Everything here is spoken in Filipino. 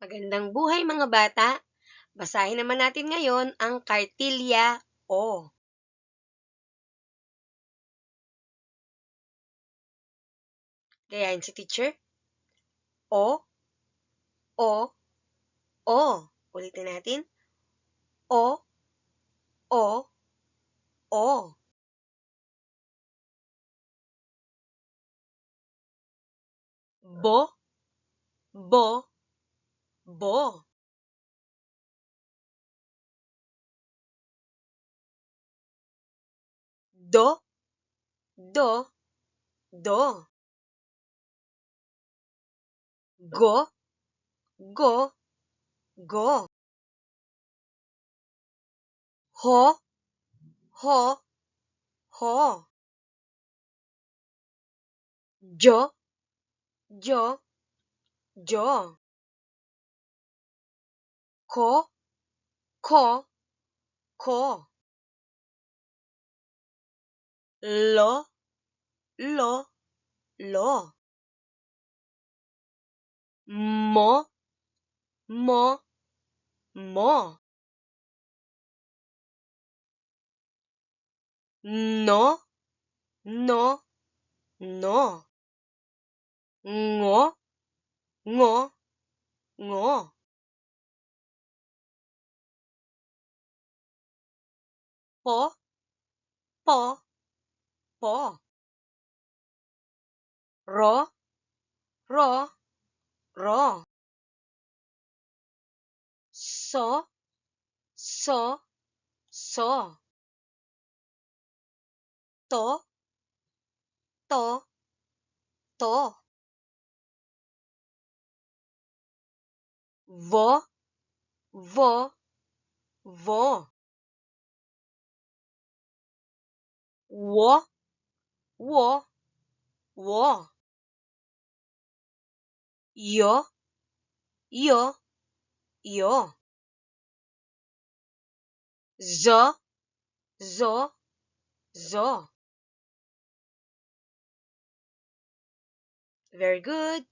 Magandang buhay mga bata! Basahin naman natin ngayon ang kartilya O. Gayahin si teacher. O, O, O. Ulitin natin. O, O, O. Bo, Bo, Bo. Do, Do, Do. Go, Go, Go. Ho, Ho, Ho. Jo, Jo, Jo. Ko, Ko, Ko. Lo, Lo, Lo. Mo, Mo, Mo. No, No, No. Ngo, Ngo, Ngo. Po, Po, Po. Ro, Ro, Ro. So, So, So. To, To, To. Vo, Vo, Vo. Wo, Wo, Wo. Yo, Yo, Yo. Zo, Zo, Zo. Very good.